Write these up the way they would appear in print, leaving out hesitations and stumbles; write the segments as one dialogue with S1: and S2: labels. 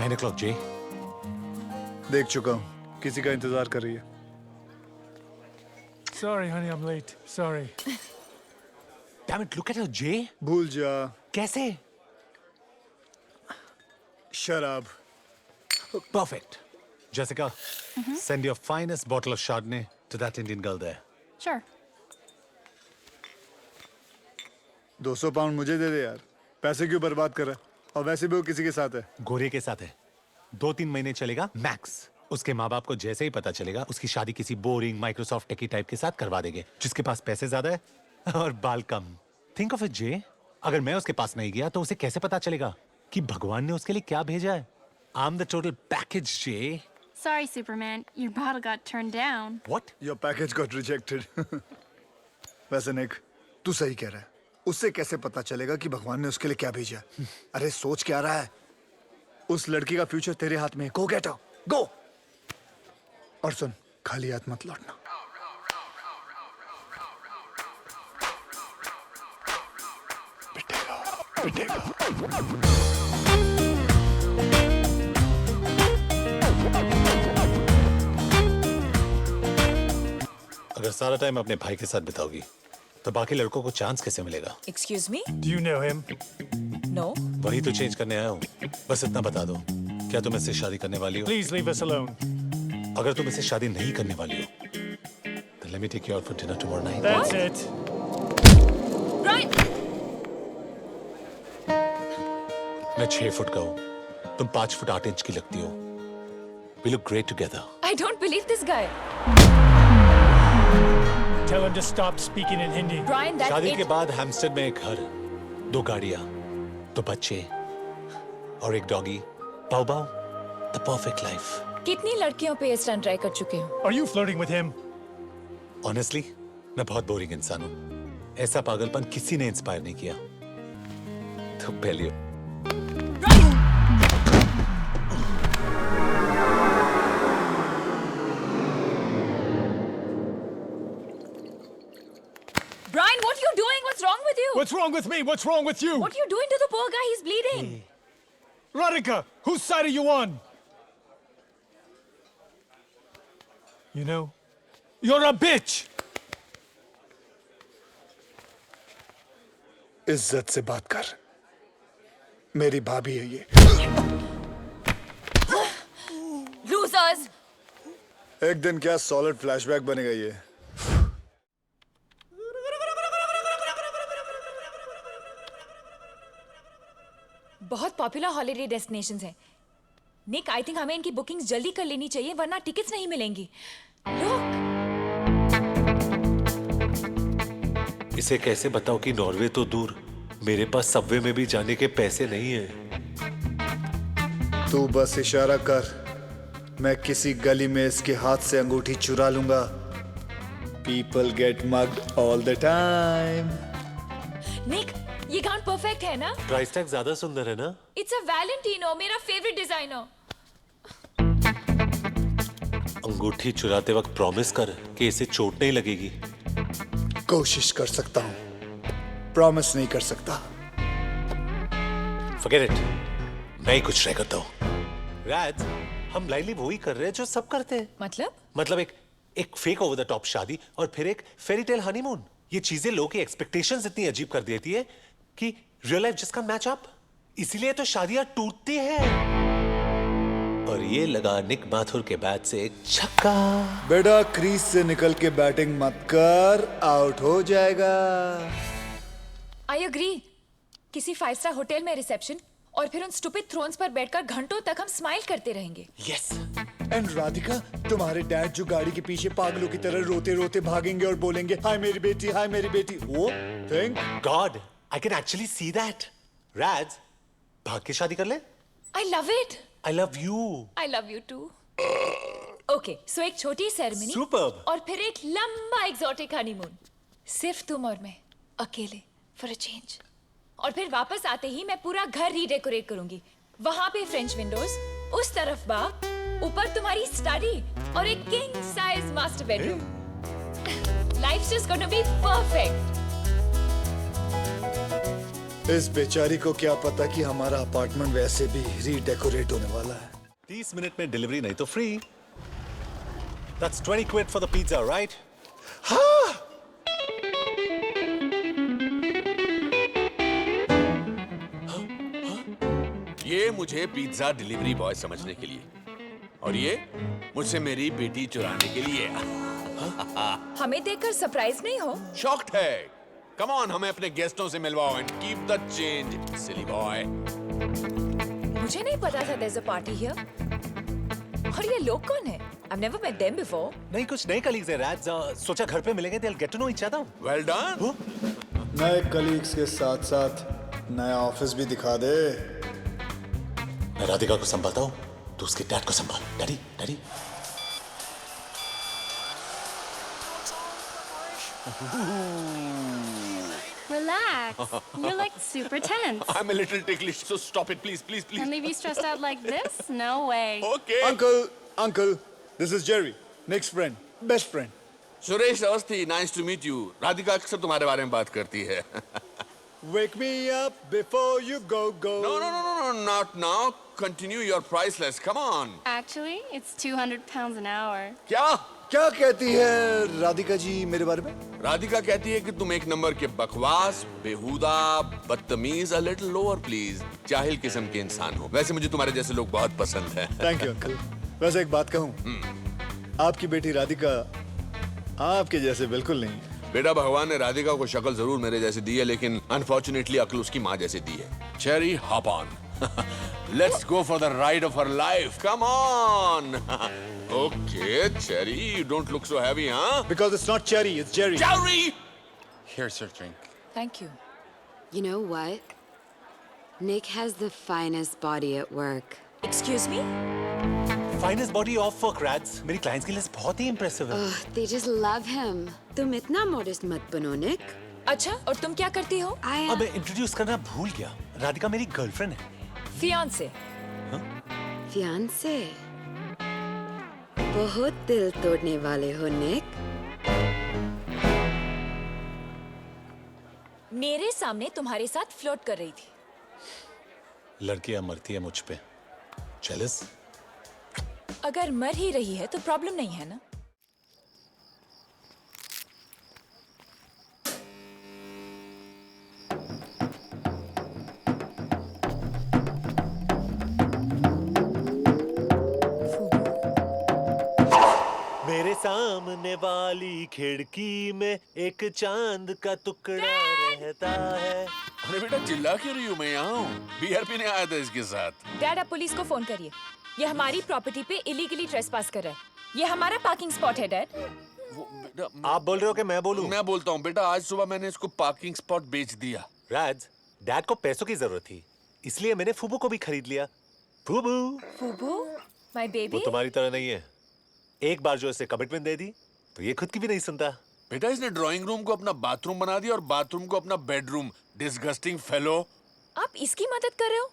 S1: 9 o'clock, Jay.
S2: देख चुका हूँ, किसी का इंतजार कर रही है।
S3: Sorry, honey, I'm late. Sorry.
S1: Damn it, look at her, Jay.
S2: भूल जा।
S1: कैसे?
S2: शराब।
S1: Perfect. Jessica, send your finest bottle of Chardonnay to that Indian girl there.
S4: Sure.
S2: 200 pound मुझे दे दे यार। पैसे क्यों बर्बाद कर रहा है? और वैसे भी वो किसी के साथ है।
S1: गोरे के साथ है। 2-3 महीने चलेगा मैक्स। उसके माँ बाप को जैसे ही पता चलेगा उसकी शादी किसी बोरिंग माइक्रोसॉफ्ट टेकी टाइप के साथ करवा देंगे जिसके पास पैसे ज्यादा है और बाल कम। थिंक ऑफ इट जे, अगर मैं उसके पास नहीं गया तो उसे कैसे पता चलेगा कि भगवान ने उसके लिए क्या भेजा है? I am the total package J.
S4: Sorry, Superman. Your bottle got turned down.
S1: What?
S2: Your package got rejected. वैसे निक, तू सही कह रहा है। उससे कैसे पता चलेगा कि भगवान ने उसके लिए क्या भेजा? अरे सोच क्या रहा है? उस लड़की का फ्यूचर तेरे हाथ में है। Go get her. Go. और सुन, खाली हाथ मत लौटना। पिटेगा।
S1: अगर सारा टाइम अपने भाई के साथ बिताओगी तो बाकी लड़कों को चांस कैसे मिलेगा?
S5: Excuse me?
S3: Do you know him?
S5: No.
S1: वही तो चेंज करने आया हूँ। बस इतना बता दो, क्या तुम इससे शादी करने वाली हो?
S3: Please leave us alone.
S1: अगर तुम इससे शादी नहीं करने वाली हो तो let me take you out for dinner tomorrow night.
S3: That's it.
S5: Brian!
S1: मैं 6 फुट का हूँ, तुम 5 फुट 8 इंच की लगती हो। We look great together.
S5: I don't believe this guy.
S3: Tell him to stop speaking in Hindi.
S5: Brian, that's
S1: शादी के
S5: it.
S1: बाद हैम्स्टर्ड में एक घर, 2 गाड़ियाँ, 2 बच्चे और एक doggy. Pav pav, the perfect life.
S5: कितनी लड़कियों पे ये स्टंट ट्राई कर चुके हो?
S3: Are you flirting with him?
S1: Honestly, मैं बहुत बोरिंग इंसान हूँ। ऐसा पागलपन किसी ने इंस्पायर नहीं किया। तो पहले
S5: Brian, what are you doing? What's wrong with you?
S3: What's wrong with me? What's wrong with you?
S5: What are you doing to the poor guy? He's bleeding.
S3: Radhika, whose side are you on? You know, you're a bitch.
S2: इज्जत से बात कर। मेरी भाभी है ये।
S5: Losers!
S2: एक दिन क्या सॉलिड फ्लैशबैक बनेगा ये।
S5: बहुत पॉपुलर हॉलिडे डेस्टिनेशंस हैं। निक, आई थिंक हमें इनकी बुकिंग्स जल्दी कर लेनी चाहिए वरना टिकट्स नहीं मिलेंगी। Look!
S1: इसे कैसे बताओ कि नॉर्वे तो दूर, मेरे पास सबवे में भी जाने के पैसे नहीं हैं।
S2: तू बस इशारा कर, मैं किसी गली में इसके हाथ से अंगूठी चुरा लूंगा। People get mugged all the time.
S5: निक, ये गाउन परफेक्ट है ना?
S1: प्राइस टैग ज्यादा सुंदर है ना?
S5: इट्स अ वैलेंटिनो, मेरा फेवरेट डिजाइनर।
S1: अंगूठी चुराते वक्त प्रॉमिस कर कि इसे चोट नहीं लगेगी।
S2: कोशिश कर सकता हूँ, प्रॉमिस नहीं कर सकता।
S1: Forget it. मैं ही कुछ ट्राई करता हूँ। राज, हम ब्लाइंडली वो ही कर रहे हैं जो सब करते हैं। मतलब एक फेक ओवर द टॉप शादी और फिर एक फेरी टेल हनीमून। ये चीजें लोगों की एक्सपेक्टेशंस इतनी अजीब कर देती है कि real life just can't match up. इसीलिए तो शादियां टूटती हैं। और ये लगा निक माथुर के बैट से एक छक्का।
S2: बेटा क्रीज से निकल के बैटिंग मत कर, आउट हो जाएगा।
S5: I agree. किसी 5 स्टार होटल में रिसेप्शन और फिर उन स्टूपिड थ्रोन्स पर बैठकर घंटों तक हम स्माइल करते रहेंगे।
S1: यस।
S2: एंड राधिका, तुम्हारे डैड जो गाड़ी के पीछे पागलों की तरह रोते रोते भागेंगे और बोलेंगे हाय मेरी बेटी, हाय मेरी बेटी। वो thank
S1: God, I can actually see that. Raj, भाग के शादी कर ले।
S5: I love it.
S1: I love you.
S5: I love you too. Okay, so एक छोटी सेरेमनी
S1: Superb.
S5: और फिर एक लंबा एग्जॉटिक हनीमून, सिर्फ तुम और मैं अकेले, फॉर अ चेंज। और फिर वापस आते ही मैं पूरा घर रीडेकोरेट करूंगी। वहां पे फ्रेंच विंडोज, उस तरफ बाग, ऊपर तुम्हारी स्टडी और एक king size master bedroom. Life's just gonna be perfect.
S2: इस बेचारी को क्या पता कि हमारा अपार्टमेंट वैसे भी रीडेकोरेट होने वाला है।
S1: 30 मिनट में डिलीवरी नहीं तो free. That's 20 quid for the pizza, right?
S6: ये मुझे पिज्जा डिलीवरी बॉय समझने के लिए और ये मुझसे मेरी बेटी चुराने के लिए।
S5: हमें देखकर सरप्राइज नहीं हो?
S6: शॉक्ड है। कम ऑन, हमें अपने गेस्टों से मिलवाओ and keep the change, silly boy.
S5: मुझे नहीं पता था there's a party here. और ये लोग कौन है? I've never met them before.
S1: नहीं, कुछ नए कलीग्स हैं राज। सोचा घर पे मिलेंगे, they'll get to know each other.
S6: Well done.
S2: नए कलीग्स के साथ साथ नया ऑफिस भी दिखा दे।
S1: मैं राधिका को संभालता हूँ, तू उसके डैड को संभाल। Daddy, daddy.
S4: Relax. You're like super tense.
S6: I'm a little ticklish, so stop it, please, please, please.
S4: And leave you stressed out like this? No way.
S6: Okay.
S2: Uncle, this is Jerry, Nick's friend, best friend.
S6: Suresh Awasthi, nice to meet you. Radhika अक्सर तुम्हारे बारे में बात करती है।
S2: Wake me up before you go.
S6: No, not now. Continue your priceless. Come on.
S4: Actually, it's 200 pounds an hour.
S2: क्या कहती है राधिका जी मेरे बारे में?
S6: राधिका कहती है कि तुम एक नंबर के बकवास, बेहुदा, बदतमीज, a little lower please, जाहिल किस्म के इंसान हो। वैसे मुझे तुम्हारे जैसे लोग बहुत पसंद हैं।
S2: Thank you uncle. वैसे एक बात कहूँ, आपकी बेटी राधिका आपके जैसे बिल्कुल नहीं है।
S6: बेटा, भगवान ने राधिका को शक्ल जरूर मेरे जैसे दी है, लेकिन अनफॉर्चुनेटली अक्ल उसकी माँ जैसे दी है। Cherry, hop on. Let's go for the ride of her life. Come on. Okay, Cherry, you don't look so heavy, huh?
S2: Because it's not Cherry, it's Jerry.
S6: Cherry!
S7: Here's your drink.
S5: Thank you.
S8: You know what? Nick has the finest body at work.
S5: Excuse me?
S1: Finest body off work, Rads. मेरी clients की list बहुत ही impressive है।
S8: They just love him. तुम इतना modest मत बनो, Nick.
S5: अच्छा, और तुम क्या करती हो?
S1: अब मैं इंट्रोड्यूस करना भूल गया। राधिका मेरी गर्लफ्रेंड है।
S5: Fiance.
S8: Fiance. बहुत दिल तोड़ने वाले हो, Nick.
S5: मेरे सामने तुम्हारे साथ फ्लोट कर रही थी।
S1: लड़कियां मरती है मुझ पे। Jealous?
S5: अगर मर ही रही है तो प्रॉब्लम नहीं है ना?
S1: मेरे सामने वाली खिड़की में एक चांद का टुकड़ा रहता है।
S6: अरे बेटा, चिल्ला क्यों रही हूँ? मैं यहाँ हूँ। बीयर पीने आया था इसके साथ।
S5: डैड, आप पुलिस को फोन करिए। ये हमारी प्रॉपर्टी पे इलीगली ट्रेसपास कर रहा है। ये हमारा पार्किंग स्पॉट है, डैड।
S6: वो बेटा,
S1: आप बोल रहे हो कि मैं बोलूं?
S6: मैं बोलता हूँ बेटा, आज सुबह मैंने इसको पार्किंग स्पॉट बेच दिया।
S1: राज, डैड को पैसों की जरूरत थी, इसलिए मैंने फूबू को भी खरीद लिया। फूबू,
S5: फूबू, माय
S1: वो
S5: बेबी।
S1: तुम्हारी तरह नहीं है। एक बार जो इसे कमिटमेंट दे दी तो ये खुद की भी नहीं सुनता।
S6: बेटा, इसने ड्राइंग रूम को अपना बाथरूम बना दिया और बाथरूम को अपना बेडरूम। Disgusting fellow.
S5: आप इसकी मदद कर रहे हो?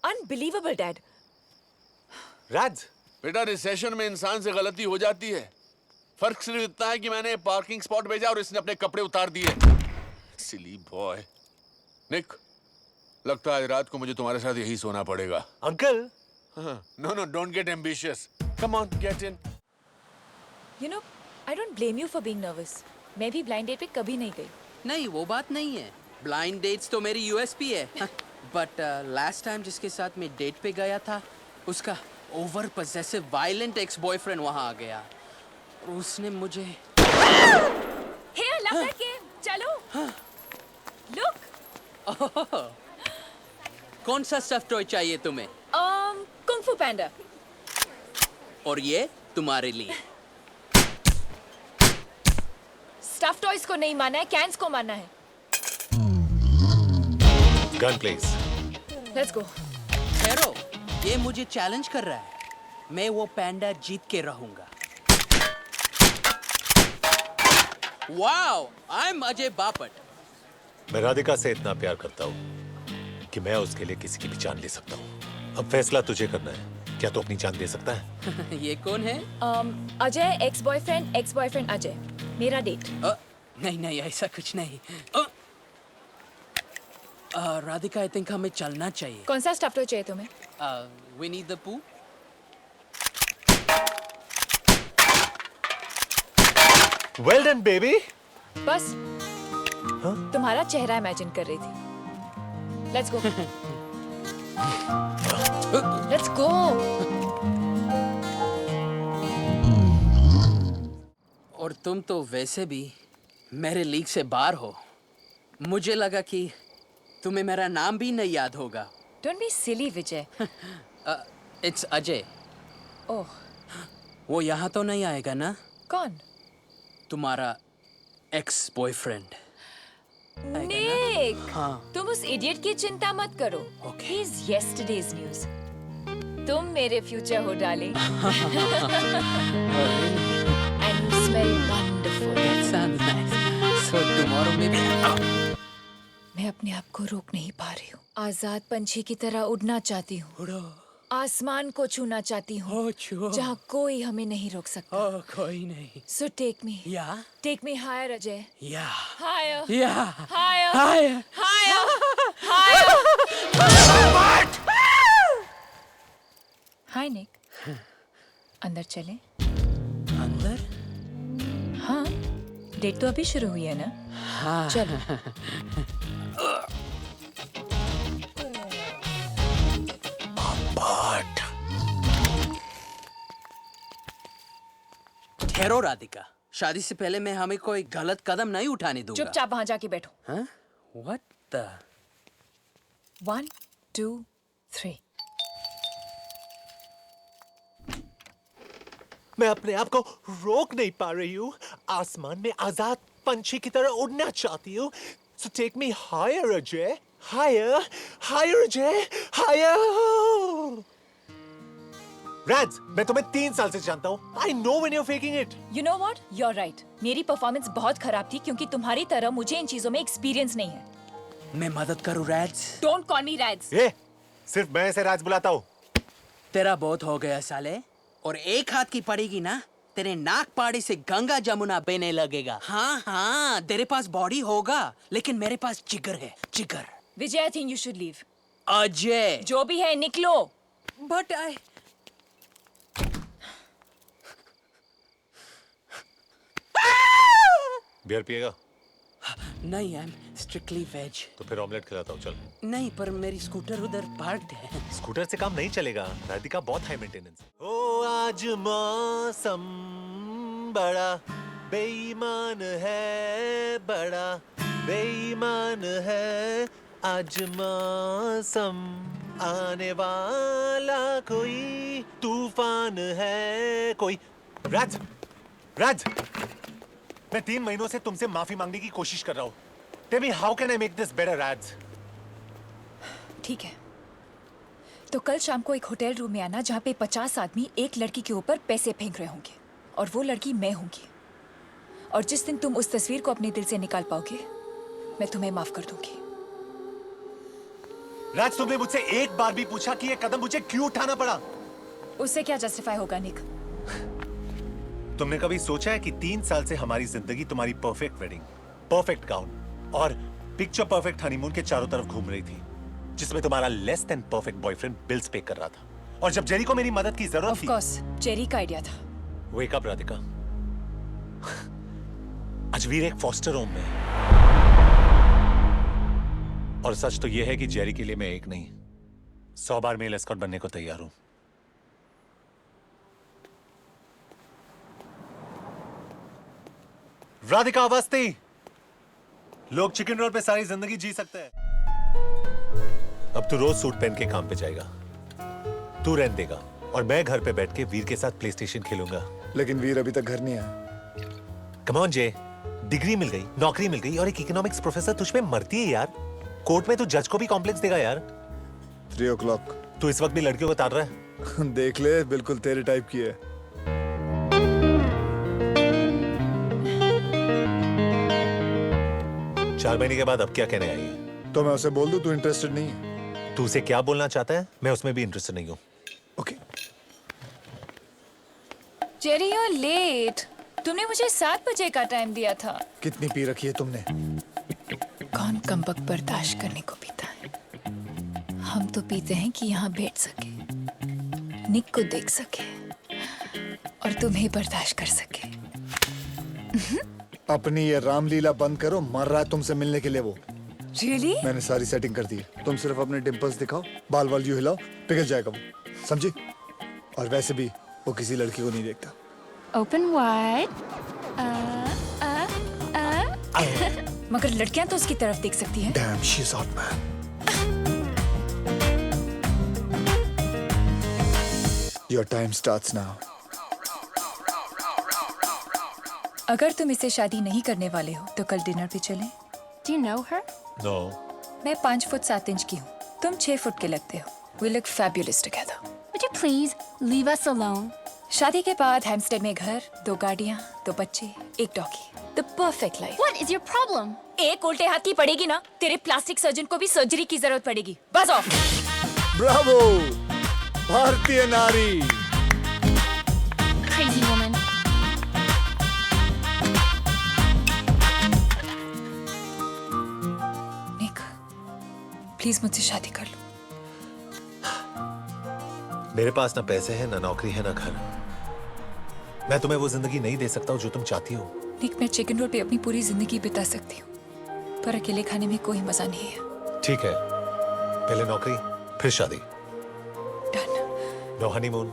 S5: Unbelievable, dad.
S1: राज,
S6: बेटा, रिसेशन में इंसान से गलती हो जाती है। फर्क सिर्फ इतना है कि मैंने पार्किंग स्पॉट भेजा और इसने अपने कपड़े उतार दिए। सिली बॉय। निक, लगता है रात को मुझे तुम्हारे साथ यही सोना पड़ेगा।
S1: Uncle.
S6: No, don't get ambitious. Come on, get in.
S5: You know, I don't blame you for being nervous. मैं भी ब्लाइंड डेट पे कभी नहीं गई।
S7: नहीं, वो बात नहीं है। ब्लाइंड डेट्स तो मेरी यूएसपी है। बट लास्ट टाइम जिसके साथ मैं डेट पे गया था, उसका over possessive violent ex boyfriend वहां आ गया और उसने मुझे
S5: हे अल्लाह करके, चलो। लुक।
S7: कौन सा स्टफ टॉय चाहिए तुम्हें?
S5: कुंग फू पैंडा।
S7: और ये तुम्हारे लिए।
S5: स्टफ टॉयज को नहीं माना है, कैंस को माना है।
S1: Gun please.
S5: Let's go.
S7: ठहरो, ये मुझे चैलेंज कर रहा है। मैं वो पैंडा जीत के रहूंगा। Wow, I am Ajay Bapat.
S1: मैं राधिका से इतना प्यार करता हूँ कि मैं उसके लिए किसी की भी जान ले सकता हूँ। अब फैसला तुझे करना है। क्या तू अपनी जान दे सकता है?
S7: ये कौन है?
S5: Ajay, ex boyfriend Ajay. मेरा डेट।
S7: नहीं, ऐसा कुछ नहीं। राधिका आई थिंक हमें चलना चाहिए।
S5: कौन सा स्टफ टॉय चाहिए तुम्हें?
S7: विनी द पू।
S1: Well done baby.
S5: बस तुम्हारा चेहरा इमेजिन कर रही थी। Let's go. Let's go.
S7: और तुम तो वैसे भी मेरे लीग से बाहर हो। मुझे लगा कि तुम्हें मेरा नाम भी नहीं याद होगा।
S5: Don't be silly Vijay.
S7: It's Ajay.
S5: Oh,
S7: वो यहाँ तो नहीं आएगा ना?
S5: कौन?
S7: तुम्हारा एक्स बॉयफ्रेंड।
S5: निक,
S7: हाँ।
S5: तुम उस इडियट की चिंता मत करो।
S7: Okay.
S5: He is yesterday's news. तुम मेरे फ्यूचर हो darling. And you smell wonderful.
S7: That sounds nice. So tomorrow maybe.
S5: मैं अपने आप को रोक नहीं पा रही हूँ। आजाद पंछी की तरह उड़ना चाहती हूँ।
S7: उड़ो।
S5: आसमान को छूना चाहती हूँ,
S7: छुओ।
S5: जहाँ कोई हमें नहीं रोक सकता।
S7: ओह, कोई नहीं।
S5: So take me.
S7: या
S5: Take me higher, Ajay.
S7: या
S5: Higher.
S7: या
S5: Higher.
S7: हाय।
S5: Higher. Higher. Hi, Nick. अंदर चलें?
S7: अंदर?
S5: हाँ, डेट तो अभी शुरू हुई है ना?
S7: हाँ।
S5: चलो।
S7: ठहरो राधिका, शादी से पहले मैं हमें कोई गलत कदम नहीं उठाने दूंगा।
S5: चुपचाप वहां जाके बैठो।
S7: हाँ? What the?
S5: 1, 2, 3.
S1: मैं अपने आप को रोक नहीं पा रही हूँ। आसमान में आजाद पंछी की तरह उड़ना चाहती हूँ। So take me higher, Ajay. Higher, higher, Ajay. Higher. राज, मैं तुम्हें 3 साल से जानता हूँ। I know when you're faking it.
S5: You know what? You're right. मेरी परफॉर्मेंस बहुत खराब थी क्योंकि तुम्हारी तरह मुझे इन चीजों में एक्सपीरियंस नहीं है।
S7: मैं मदद करूँ राज?
S5: Don't call me Raj.
S1: ये सिर्फ मैं ऐसे राज बुलाता हूँ।
S7: तेरा बहुत हो गया साले। और एक हाथ की पड़ेगी ना, तेरे नाक पाड़ी से गंगा जमुना बहने लगेगा। हाँ हाँ, तेरे पास बॉडी होगा, लेकिन मेरे पास जिगर है, जिगर।
S5: विजय, I think you should leave.
S7: Ajay.
S5: जो भी है निकलो।
S7: बट आई
S1: बियर पिएगा?
S7: नहीं, आई एम स्ट्रिक्टली वेज।
S1: तो फिर ऑमलेट खिलाता हूँ, चल।
S7: नहीं, पर मेरी स्कूटर उधर पार्क्ड है।
S1: स्कूटर से काम नहीं चलेगा। राधिका बहुत हाई मेंटेनेंस है। ओ आज मौसम बड़ा बेईमान है, बड़ा बेईमान है। आज मौसम आने वाला कोई तूफान है कोई। राज, राज, मैं 3 महीनों से तुमसे माफी मांगने की कोशिश कर रहा हूँ। Tell me how can I make this better, राज?
S5: ठीक है, तो कल शाम को एक होटल रूम में आना जहाँ पे 50 आदमी एक लड़की के ऊपर पैसे फेंक रहे होंगे और वो लड़की मैं होंगी। और जिस दिन तुम उस तस्वीर को अपने दिल से निकाल पाओगे, मैं तुम्हें माफ कर दूंगी।
S1: राज, तुमने मुझसे एक बार भी पूछा कि ये कदम मुझे क्यों उठाना पड़ा?
S5: उससे क्या जस्टिफाई होगा निक?
S1: तुमने कभी सोचा है कि 3 साल से हमारी जिंदगी तुम्हारी परफेक्ट वेडिंग, परफेक्ट गाउन और पिक्चर परफेक्ट हनीमून के चारों तरफ घूम रही थी, जिसमें तुम्हारा less than perfect boyfriend bills पे कर रहा था। और जब जेरी को मेरी मदद की जरूरत थी,
S5: ऑफ कोर्स जेरी का आइडिया था।
S1: Wake up Radhika. अजवीर एक फॉस्टर होम में है। और सच तो यह है कि जेरी के लिए मैं एक नहीं 100 बार मेल एस्कॉर्ट बनने को तैयार हूं। राधिका अवस्थी, लोग चिकन रोल पे सारी जिंदगी जी सकते हैं। अब तू रोज सूट पहन के काम पे जाएगा, तू रेंट देगा और मैं घर पे बैठ के वीर के साथ प्ले स्टेशन खेलूंगा।
S2: लेकिन वीर अभी तक घर नहीं आया।
S1: कम ऑन जे, डिग्री मिल गई, नौकरी मिल गई और एक इकोनॉमिक्स प्रोफेसर तुझ पे मरती है यार। कोर्ट में तू जज को भी कॉम्प्लेक्स देगा यार।
S2: 3 o'clock।
S1: तू इस वक्त भी लड़कियों को तार रहा है।
S2: देख ले, बिल्कुल तेरे टाइप की है।
S1: चार महीने के बाद अब क्या कहने आई है?
S2: तो मैं उसे बोल दूं तू इंटरेस्टेड नहीं है?
S1: तू उसे क्या बोलना चाहता है? मैं उसमें भी इंटरेस्टेड नहीं हूँ।
S2: Okay.
S5: Jerry, you are late. तुमने मुझे 7 बजे का टाइम दिया था।
S2: कितनी पी रखी है तुमने?
S5: कौन कौन कमबख्त बर्दाश्त करने को पीता है? हम तो पीते हैं कि यहाँ बैठ सके, निक को देख सके और तुम्हें बर्दाश्त कर सके।
S2: अपनी ये रामलीला बंद करो, मर रहा है तुमसे मिलने के लिए वो।
S5: Really?
S2: मैंने सारी सेटिंग कर दी है, तुम सिर्फ अपने डिंपल्स दिखाओ, बाल वाल यूं हिलाओ, पिघल जाएगा वो, समझी? और वैसे भी वो किसी लड़की को नहीं देखता।
S4: Open wide.
S5: मगर लड़कियां तो उसकी तरफ देख सकती हैं।
S2: Damn, she's hot, man. Your time starts now.
S5: अगर तुम इससे शादी नहीं करने वाले हो तो कल डिनर पे चलें।
S4: Do you know her?
S1: No
S5: मैं 5 फुट 7 इंच की हूँ, तुम 6 फुट के लगते हो। We look fabulous together.
S4: Would you please leave us alone?
S5: शादी के बाद हैम्स्टेड में घर, 2 गाड़ियाँ, 2 बच्चे, 1 doggy. The perfect life.
S4: What is your problem?
S5: एक उल्टे हाथ की पड़ेगी ना, तेरे प्लास्टिक सर्जन को भी सर्जरी की जरूरत पड़ेगी। बस ऑफ।
S2: Bravo, भारतीय नारी।
S4: Crazy woman.
S5: निक, प्लीज मुझसे शादी कर लो।
S1: मेरे पास ना पैसे हैं, ना नौकरी है, ना घर। मैं तुम्हें वो जिंदगी नहीं दे सकता हूँ जो तुम चाहती हो।
S5: निक, मैं चिकन रोल पे अपनी पूरी जिंदगी बिता सकती हूँ, पर अकेले खाने में कोई मजा नहीं है।
S1: ठीक है, पहले नौकरी फिर शादी।
S5: Done.
S1: No honeymoon.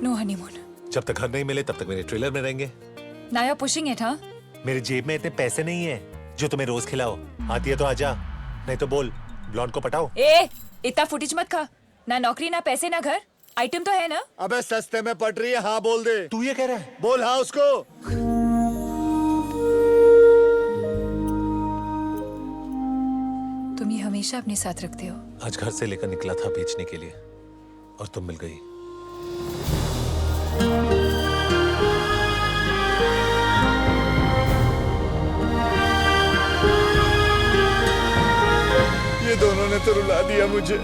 S5: No honeymoon.
S1: जब तक घर नहीं मिले तब तक मेरे ट्रेलर में रहेंगे।
S5: Now you're pushing it, huh?
S1: मेरी जेब में इतने पैसे नहीं है जो तुम्हें रोज खिलाओ। आती है तो आजा, नहीं तो बोल ब्लॉन्ड को पटाओ।
S5: ए, इतना फुटेज मत खा। ना नौकरी, ना पैसे, ना घर। आइटम तो है ना?
S2: अबे सस्ते में पट रही है, हाँ बोल दे।
S1: तू ये कह रहा है?
S2: बोल हाँ उसको।
S5: तुम ये हमेशा अपने साथ रखते हो।
S1: आज घर से लेकर निकला था बेचने के लिए और तुम मिल गई।
S2: ये दोनों ने तो रुला दिया मुझे।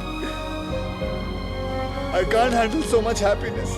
S2: I can't handle so much happiness.